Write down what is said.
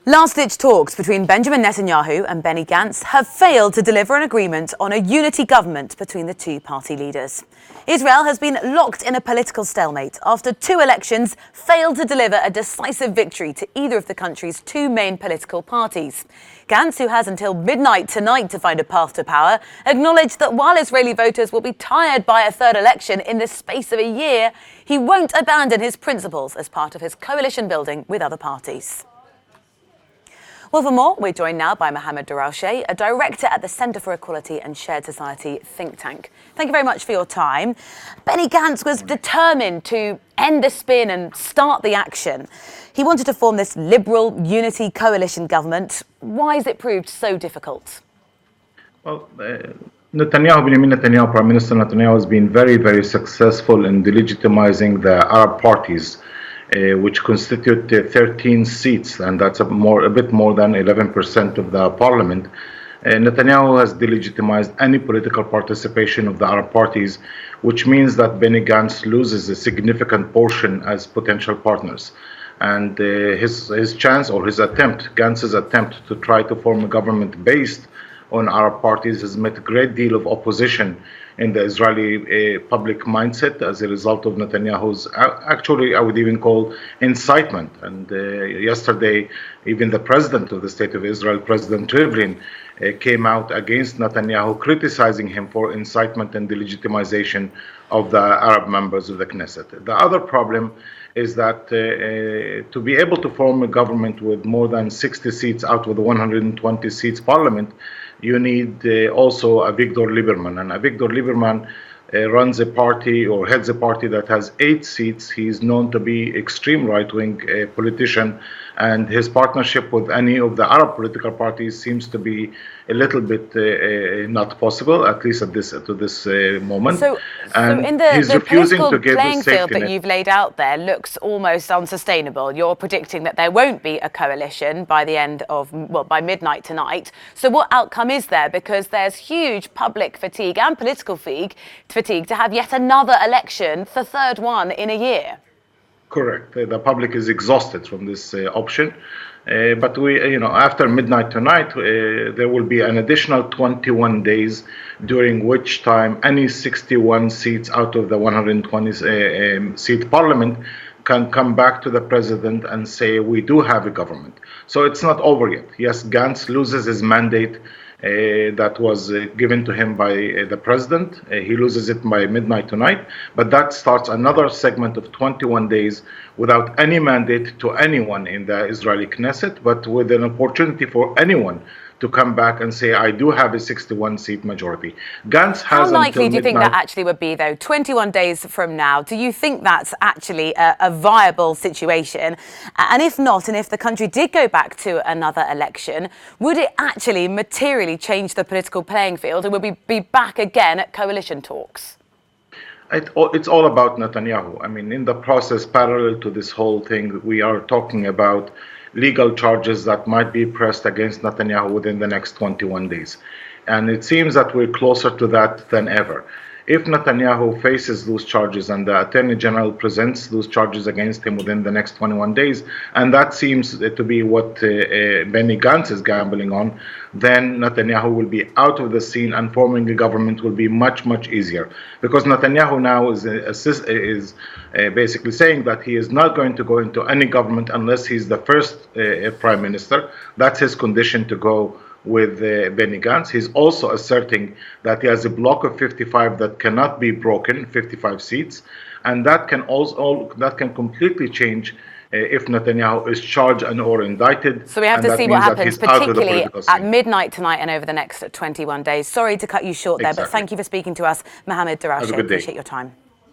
Last-ditch talks between Benjamin Netanyahu and Benny Gantz have failed to deliver an agreement on a unity government between the two party leaders. Israel has been locked in a political stalemate after two elections failed to deliver a decisive victory to either of the country's two main political parties. Gantz, who has until midnight tonight to find a path to power, acknowledged that while Israeli voters will be tired by a third election in the space of a year, he won't abandon his principles as part of his coalition building with other parties. Well, for more, we're joined now by Mohammed Darawshe, a director at the Centre for Equality and Shared Society think tank. Thank you very much for your time. Benny Gantz was determined to end the spin and start the action. He wanted to form this liberal unity coalition government. Why has it proved so difficult? Well, Benjamin Netanyahu, Prime Minister Netanyahu, has been very, very successful in delegitimizing the Arab parties, which constitute 13 seats, and that's a bit more than 11% of the parliament. Netanyahu has delegitimized any political participation of the Arab parties, which means that Benny Gantz loses a significant portion as potential partners. And his chance, or his attempt, Gantz's attempt to try to form a government based on Arab parties has met a great deal of opposition in the Israeli public mindset as a result of Netanyahu's, actually I would even call, incitement. And yesterday, even the president of the State of Israel, President Rivlin, came out against Netanyahu, criticizing him for incitement and delegitimization of the Arab members of the Knesset. The other problem is that to be able to form a government with more than 60 seats out of the 120 seats parliament, you need also Avigdor Lieberman. And Avigdor Lieberman runs a party, or heads a party, that has 8 seats. He is known to be extreme right-wing politician, and his partnership with any of the Arab political parties seems to be a little bit not possible, at least at this moment. So in the political playing field that you've laid out there looks almost unsustainable. You're predicting that there won't be a coalition by the end of, well, by midnight tonight. So what outcome is there? Because there's huge public fatigue and political fatigue to have yet another election, the third one in a year. Correct. The public is exhausted from this option. But after midnight tonight, there will be an additional 21 days, during which time any 61 seats out of the 120 seat parliament can come back to the president and say, we do have a government. So it's not over yet. Yes, Gantz loses his mandate that was given to him by the president. He loses it by midnight tonight, but that starts another segment of 21 days without any mandate to anyone in the Israeli Knesset, but with an opportunity for anyone to come back and say, I do have a 61-seat majority. Gantz has How likely do you think that actually would be, though? 21 days from now, do you think that's actually a viable situation? And if not, and if the country did go back to another election, would it actually materially change the political playing field, and would we be back again at coalition talks? It's all about Netanyahu. I mean, in the process, parallel to this whole thing, we are talking about legal charges that might be pressed against Netanyahu within the next 21 days. And it seems that we're closer to that than ever. If Netanyahu faces those charges and the Attorney General presents those charges against him within the next 21 days, and that seems to be what Benny Gantz is gambling on, then Netanyahu will be out of the scene and forming a government will be much, much easier. Because Netanyahu now is basically saying that he is not going to go into any government unless he's the first prime minister. That's his condition to go with Benny Gantz. He's also asserting that he has a block of 55 that cannot be broken, 55 seats, and that can completely change if Netanyahu is charged and or indicted. So we have to see what happens, particularly at midnight tonight and over the next 21 days. Sorry to cut you short there, but thank you for speaking to us, Mohammed Darawshe. Appreciate your time.